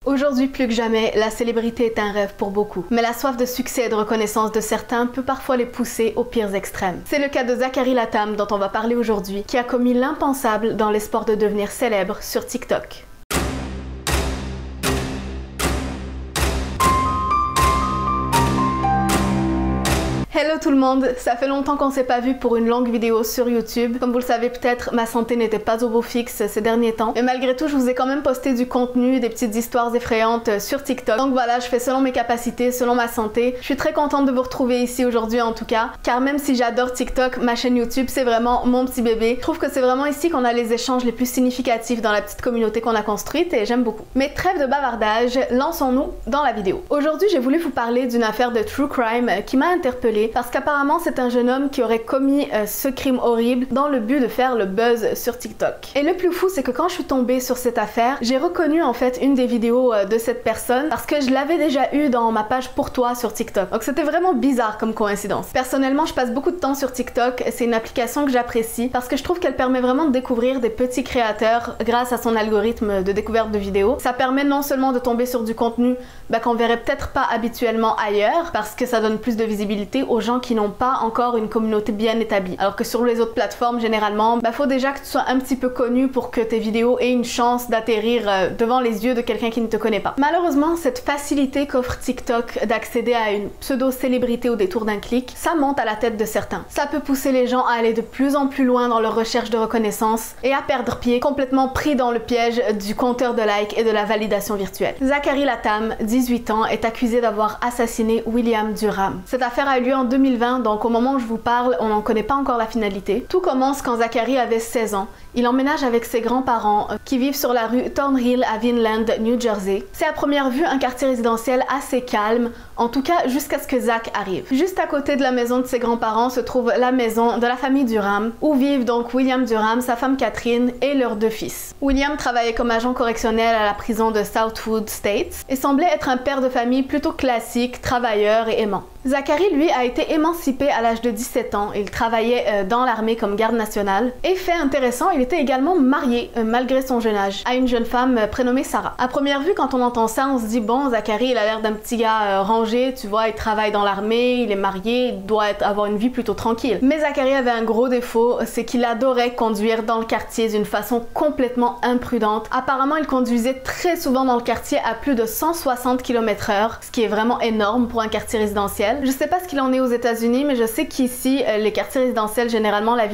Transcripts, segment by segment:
Aujourd'hui plus que jamais, la célébrité est un rêve pour beaucoup. Mais la soif de succès et de reconnaissance de certains peut parfois les pousser aux pires extrêmes. C'est le cas de Zachary Latham dont on va parler aujourd'hui, qui a commis l'impensable dans l'espoir de devenir célèbre sur TikTok. Hello tout le monde, ça fait longtemps qu'on s'est pas vu pour une longue vidéo sur YouTube. Comme vous le savez peut-être, ma santé n'était pas au beau fixe ces derniers temps. Mais malgré tout, je vous ai quand même posté du contenu, des petites histoires effrayantes sur TikTok. Donc voilà, je fais selon mes capacités, selon ma santé. Je suis très contente de vous retrouver ici aujourd'hui en tout cas. Car même si j'adore TikTok, ma chaîne YouTube c'est vraiment mon petit bébé. Je trouve que c'est vraiment ici qu'on a les échanges les plus significatifs dans la petite communauté qu'on a construite et j'aime beaucoup. Mais trêve de bavardage, lançons-nous dans la vidéo. Aujourd'hui, j'ai voulu vous parler d'une affaire de true crime qui m'a interpellée parce qu'apparemment c'est un jeune homme qui aurait commis ce crime horrible dans le but de faire le buzz sur TikTok. Et le plus fou c'est que quand je suis tombée sur cette affaire, j'ai reconnu en fait une des vidéos de cette personne parce que je l'avais déjà eu dans ma page pour toi sur TikTok. Donc c'était vraiment bizarre comme coïncidence. Personnellement je passe beaucoup de temps sur TikTok, c'est une application que j'apprécie parce que je trouve qu'elle permet vraiment de découvrir des petits créateurs grâce à son algorithme de découverte de vidéos. Ça permet non seulement de tomber sur du contenu qu'on verrait peut-être pas habituellement ailleurs parce que ça donne plus de visibilité aux gens qui n'ont pas encore une communauté bien établie. Alors que sur les autres plateformes, généralement, faut déjà que tu sois un petit peu connu pour que tes vidéos aient une chance d'atterrir devant les yeux de quelqu'un qui ne te connaît pas. Malheureusement, cette facilité qu'offre TikTok d'accéder à une pseudo-célébrité au détour d'un clic, ça monte à la tête de certains. Ça peut pousser les gens à aller de plus en plus loin dans leur recherche de reconnaissance et à perdre pied, complètement pris dans le piège du compteur de likes et de la validation virtuelle. Zachary Latham, 18 ans, est accusé d'avoir assassiné William Durham. Cette affaire a eu lieu en 2020, donc au moment où je vous parle, on n'en connaît pas encore la finalité. Tout commence quand Zachary avait 16 ans. Il emménage avec ses grands-parents qui vivent sur la rue Thornhill à Vineland, New Jersey. C'est à première vue un quartier résidentiel assez calme, en tout cas jusqu'à ce que Zach arrive. Juste à côté de la maison de ses grands-parents se trouve la maison de la famille Durham, où vivent donc William Durham, sa femme Catherine et leurs deux fils. William travaillait comme agent correctionnel à la prison de Southwood States et semblait être un père de famille plutôt classique, travailleur et aimant. Zachary, lui, a été émancipé à l'âge de 17 ans. Il travaillait dans l'armée comme garde nationale. Et fait intéressant, il était également marié, malgré son jeune âge, à une jeune femme prénommée Sarah. À première vue, quand on entend ça, on se dit, bon, Zachary, il a l'air d'un petit gars rangé, tu vois, il travaille dans l'armée, il est marié, il doit avoir une vie plutôt tranquille. Mais Zachary avait un gros défaut, c'est qu'il adorait conduire dans le quartier d'une façon complètement imprudente. Apparemment, il conduisait très souvent dans le quartier à plus de 160 km/h, ce qui est vraiment énorme pour un quartier résidentiel. Je sais pas ce qu'il en est aux États-Unis, mais je sais qu'ici, les quartiers résidentiels, généralement, la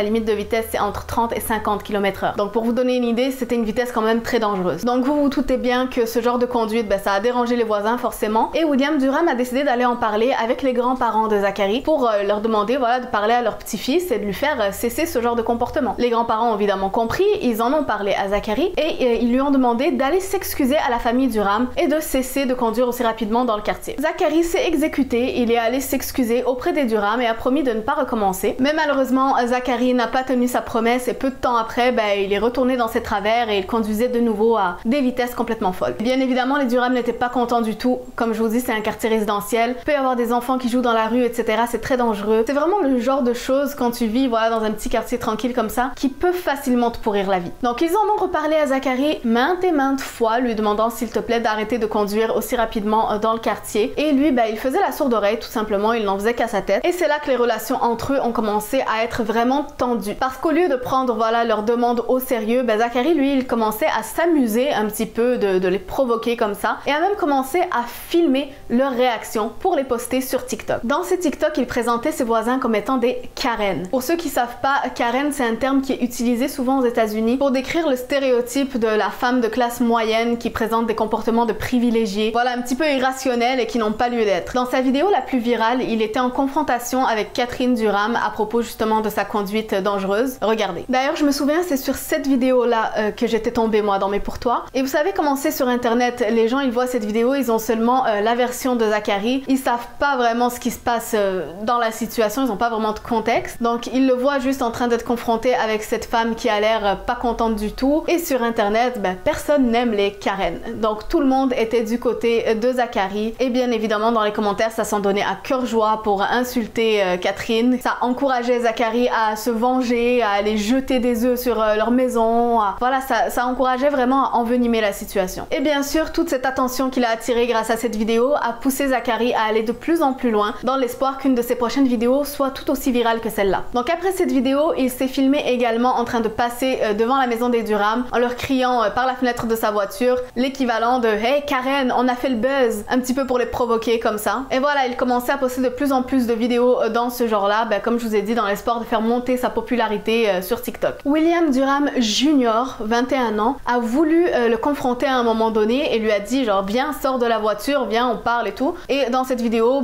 limite de vitesse, c'est entre 30 et 50 km/h. Donc pour vous donner une idée, c'était une vitesse quand même très dangereuse. Donc vous vous doutez bien que ce genre de conduite, ça a dérangé les voisins forcément. Et William Durham a décidé d'aller en parler avec les grands-parents de Zachary pour leur demander de parler à leur petit-fils et de lui faire cesser ce genre de comportement. Les grands-parents ont évidemment compris, ils en ont parlé à Zachary et ils lui ont demandé d'aller s'excuser à la famille Durham et de cesser de conduire aussi rapidement dans le quartier. Zachary s'est exécuté. Il est allé s'excuser auprès des Durham et a promis de ne pas recommencer. Mais malheureusement, Zachary n'a pas tenu sa promesse et peu de temps après, il est retourné dans ses travers et il conduisait de nouveau à des vitesses complètement folles. Bien évidemment, les Durham n'étaient pas contents du tout. Comme je vous dis, c'est un quartier résidentiel. Il peut y avoir des enfants qui jouent dans la rue, etc. C'est très dangereux. C'est vraiment le genre de choses quand tu vis dans un petit quartier tranquille comme ça qui peut facilement te pourrir la vie. Donc ils en ont reparlé à Zachary maintes et maintes fois, lui demandant s'il te plaît d'arrêter de conduire aussi rapidement dans le quartier. Et lui, il faisait la sourde oreille tout simplement, il n'en faisait qu'à sa tête. Et c'est là que les relations entre eux ont commencé à être vraiment tendues. Parce qu'au lieu de prendre leur demande au sérieux, Zachary lui il commençait à s'amuser un petit peu de les provoquer comme ça et a même commencé à filmer leurs réactions pour les poster sur TikTok. Dans ces TikTok, il présentait ses voisins comme étant des Karen. Pour ceux qui savent pas, Karen c'est un terme qui est utilisé souvent aux États-Unis pour décrire le stéréotype de la femme de classe moyenne qui présente des comportements de privilégiés, un petit peu irrationnels et qui n'ont pas lieu d'être. Dans sa vidéo la plus virale, il était en confrontation avec Catherine Durham à propos justement de sa conduite dangereuse. Regardez. D'ailleurs, je me souviens, c'est sur cette vidéo-là que j'étais tombée moi dans mes pour toi. Et vous savez comment c'est sur internet, les gens ils voient cette vidéo, ils ont seulement la version de Zachary, ils savent pas vraiment ce qui se passe dans la situation, ils ont pas vraiment de contexte. Donc ils le voient juste en train d'être confronté avec cette femme qui a l'air pas contente du tout. Et sur internet, personne n'aime les Karen. Donc tout le monde était du côté de Zachary. Et bien évidemment dans les commentaires, ça s'en donnait à cœur joie pour insulter Catherine. Ça encourageait Zachary à se venger, à aller jeter des œufs sur leur maison. Voilà, ça encourageait vraiment à envenimer la situation. Et bien sûr, toute cette attention qu'il a attirée grâce à cette vidéo a poussé Zachary à aller de plus en plus loin dans l'espoir qu'une de ses prochaines vidéos soit tout aussi virale que celle-là. Donc après cette vidéo, il s'est filmé également en train de passer devant la maison des Durham en leur criant par la fenêtre de sa voiture l'équivalent de Hey Karen, on a fait le buzz, un petit peu pour les provoquer comme ça. Et voilà, il commençait à poster de plus en plus de vidéos dans ce genre-là, comme je vous ai dit, dans l'espoir de faire monter sa popularité sur TikTok. William Durham Jr., 21 ans, a voulu le confronter à un moment donné et lui a dit genre viens, sors de la voiture, viens, on parle et tout. Et dans cette vidéo,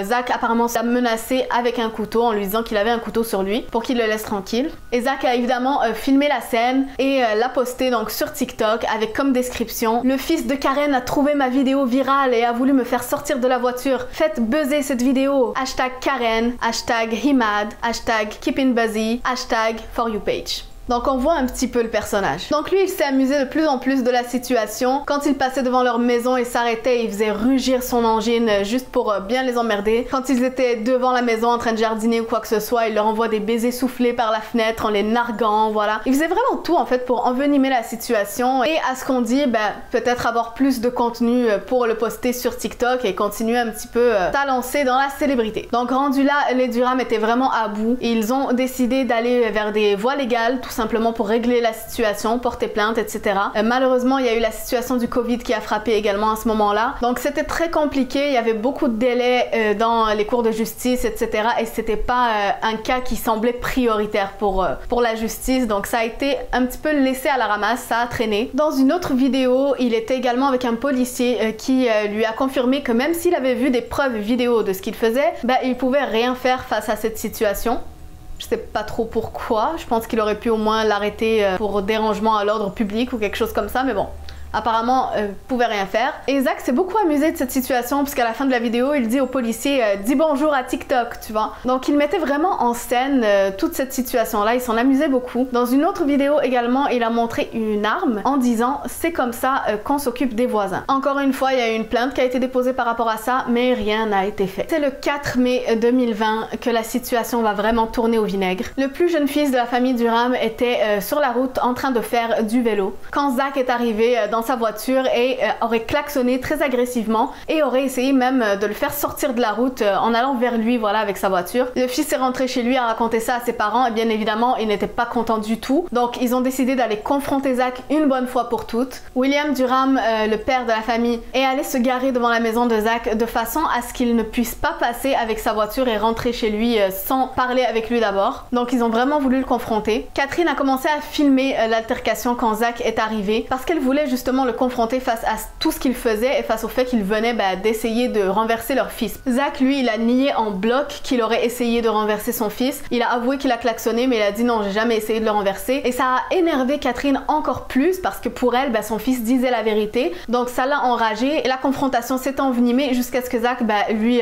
Zach apparemment l'a menacé avec un couteau en lui disant qu'il avait un couteau sur lui pour qu'il le laisse tranquille. Et Zach a évidemment filmé la scène et l'a posté donc sur TikTok avec comme description: le fils de Karen a trouvé ma vidéo virale et a voulu me faire sortir de la voiture. Faites buzzer cette vidéo. Hashtag Karen, hashtag Himad, hashtag KeepItBuzzy, hashtag For You Page. Donc on voit un petit peu le personnage. Donc lui, il s'est amusé de plus en plus de la situation. Quand il passait devant leur maison, il s'arrêtait, il faisait rugir son engine juste pour bien les emmerder. Quand ils étaient devant la maison en train de jardiner ou quoi que ce soit, il leur envoie des baisers soufflés par la fenêtre en les narguant, voilà. Il faisait vraiment tout en fait pour envenimer la situation et à ce qu'on dit, peut-être avoir plus de contenu pour le poster sur TikTok et continuer un petit peu à lancer dans la célébrité. Donc rendu là, les Durham étaient vraiment à bout et ils ont décidé d'aller vers des voies légales, tout simplement pour régler la situation, porter plainte, etc. Malheureusement, il y a eu la situation du Covid qui a frappé également à ce moment-là. Donc c'était très compliqué, il y avait beaucoup de délais dans les cours de justice, etc. Et c'était pas un cas qui semblait prioritaire pour la justice. Donc ça a été un petit peu laissé à la ramasse, ça a traîné. Dans une autre vidéo, il était également avec un policier qui lui a confirmé que même s'il avait vu des preuves vidéo de ce qu'il faisait, il pouvait rien faire face à cette situation. Je sais pas trop pourquoi, je pense qu'il aurait pu au moins l'arrêter pour dérangement à l'ordre public ou quelque chose comme ça, mais bon. Apparemment, pouvait rien faire. Et Zach s'est beaucoup amusé de cette situation puisqu'à la fin de la vidéo, il dit au policier dis bonjour à TikTok, tu vois. Donc il mettait vraiment en scène toute cette situation-là, il s'en amusait beaucoup. Dans une autre vidéo également, il a montré une arme en disant c'est comme ça qu'on s'occupe des voisins. Encore une fois, il y a eu une plainte qui a été déposée par rapport à ça, mais rien n'a été fait. C'est le 4 mai 2020 que la situation va vraiment tourner au vinaigre. Le plus jeune fils de la famille Durham était sur la route en train de faire du vélo quand Zach est arrivé dans sa voiture et aurait klaxonné très agressivement et aurait essayé même de le faire sortir de la route en allant vers lui, voilà, avec sa voiture. Le fils est rentré chez lui, a raconté ça à ses parents et bien évidemment, il n'était pas content du tout. Donc ils ont décidé d'aller confronter Zach une bonne fois pour toutes. William Durham, le père de la famille, est allé se garer devant la maison de Zach de façon à ce qu'il ne puisse pas passer avec sa voiture et rentrer chez lui sans parler avec lui d'abord. Donc ils ont vraiment voulu le confronter. Catherine a commencé à filmer l'altercation quand Zach est arrivé parce qu'elle voulait justement le confronter face à tout ce qu'il faisait et face au fait qu'il venait d'essayer de renverser leur fils. Zach, lui, il a nié en bloc qu'il aurait essayé de renverser son fils. Il a avoué qu'il a klaxonné, mais il a dit non, j'ai jamais essayé de le renverser. Et ça a énervé Catherine encore plus parce que pour elle, son fils disait la vérité. Donc ça l'a enragé et la confrontation s'est envenimée jusqu'à ce que Zach, lui,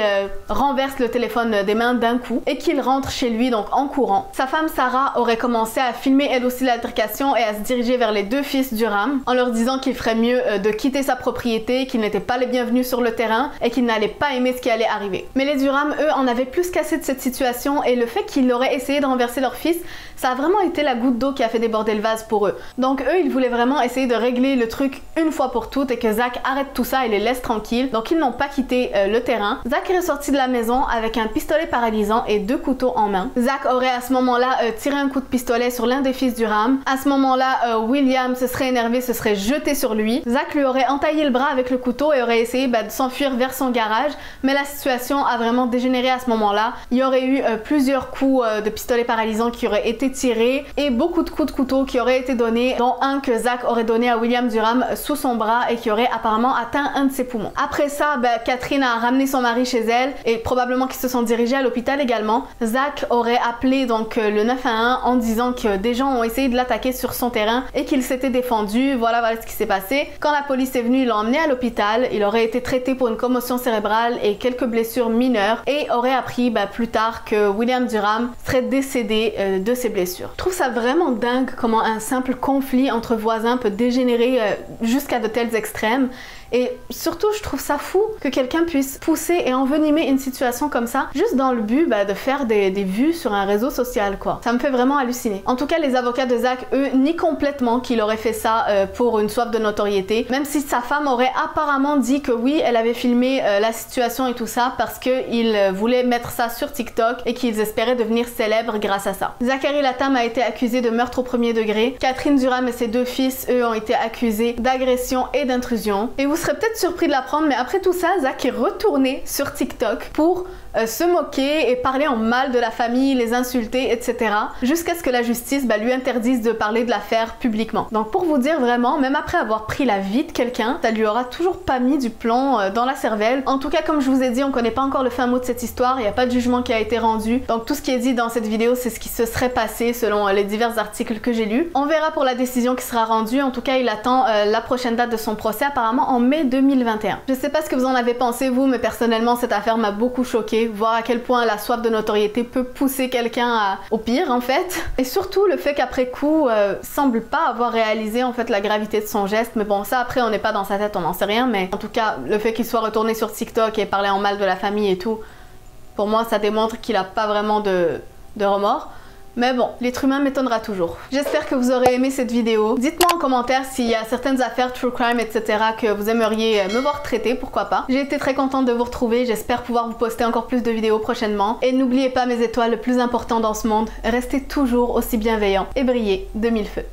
renverse le téléphone des mains d'un coup et qu'il rentre chez lui, donc en courant. Sa femme Sarah aurait commencé à filmer elle aussi l'altercation et à se diriger vers les deux fils Durham en leur disant qu'il ferait mieux de quitter sa propriété, qu'ils n'étaient pas les bienvenus sur le terrain et qu'ils n'allaient pas aimer ce qui allait arriver. Mais les Durham, eux, en avaient plus qu'assez de cette situation et le fait qu'ils auraient essayé de renverser leur fils, ça a vraiment été la goutte d'eau qui a fait déborder le vase pour eux. Donc eux, ils voulaient vraiment essayer de régler le truc une fois pour toutes et que Zach arrête tout ça et les laisse tranquilles. Donc ils n'ont pas quitté le terrain. Zach est ressorti de la maison avec un pistolet paralysant et 2 couteaux en main. Zach aurait à ce moment-là tiré un coup de pistolet sur l'un des fils Durham. À ce moment-là, William se serait énervé, se serait jeté sur lui. Zach lui aurait entaillé le bras avec le couteau et aurait essayé de s'enfuir vers son garage, mais la situation a vraiment dégénéré à ce moment-là. Il y aurait eu plusieurs coups de pistolet paralysant qui auraient été tirés et beaucoup de coups de couteau qui auraient été donnés, dont un que Zach aurait donné à William Durham sous son bras et qui aurait apparemment atteint un de ses poumons. Après ça, Catherine a ramené son mari chez elle et probablement qu'ils se sont dirigés à l'hôpital également. Zach aurait appelé donc le 911 en disant que des gens ont essayé de l'attaquer sur son terrain et qu'il s'était défendu. Voilà ce qui s'est passé. Quand la police est venue, ils l'ont emmené à l'hôpital. Il aurait été traité pour une commotion cérébrale et quelques blessures mineures et aurait appris plus tard que William Durham serait décédé de ses blessures. Je trouve ça vraiment dingue comment un simple conflit entre voisins peut dégénérer jusqu'à de tels extrêmes. Et surtout, je trouve ça fou que quelqu'un puisse pousser et envenimer une situation comme ça, juste dans le but de faire des vues sur un réseau social, quoi. Ça me fait vraiment halluciner. En tout cas, les avocats de Zach, eux, nient complètement qu'il aurait fait ça pour une soif de notoriété, même si sa femme aurait apparemment dit que oui, elle avait filmé la situation et tout ça parce qu'ils voulaient mettre ça sur TikTok et qu'ils espéraient devenir célèbres grâce à ça. Zachary Latham a été accusé de meurtre au premier degré. Catherine Durham et ses 2 fils, eux, ont été accusés d'agression et d'intrusion. Et vous serez peut-être surpris de l'apprendre, mais après tout ça, Zach est retourné sur TikTok pour se moquer et parler en mal de la famille, les insulter, etc. jusqu'à ce que la justice lui interdise de parler de l'affaire publiquement. Donc pour vous dire vraiment, même après avoir pris la vie de quelqu'un, ça lui aura toujours pas mis du plomb dans la cervelle. En tout cas, comme je vous ai dit, on connaît pas encore le fin mot de cette histoire, il n'y a pas de jugement qui a été rendu. Donc tout ce qui est dit dans cette vidéo, c'est ce qui se serait passé selon les divers articles que j'ai lus. On verra pour la décision qui sera rendue. En tout cas, il attend la prochaine date de son procès, apparemment en mai 2021. Je sais pas ce que vous en avez pensé vous, mais personnellement, cette affaire m'a beaucoup choquée. Voir à quel point la soif de notoriété peut pousser quelqu'un au pire en fait. Et surtout le fait qu'après coup, semble pas avoir réalisé en fait la gravité de son geste. Mais bon, ça après on n'est pas dans sa tête, on n'en sait rien. Mais en tout cas, le fait qu'il soit retourné sur TikTok et parler en mal de la famille et tout, pour moi ça démontre qu'il a pas vraiment de remords. Mais bon, l'être humain m'étonnera toujours. J'espère que vous aurez aimé cette vidéo. Dites-moi en commentaire s'il y a certaines affaires true crime, etc. que vous aimeriez me voir traiter, pourquoi pas. J'ai été très contente de vous retrouver, j'espère pouvoir vous poster encore plus de vidéos prochainement. Et n'oubliez pas mes étoiles, le plus important dans ce monde, restez toujours aussi bienveillants et brillez de 1000 feux.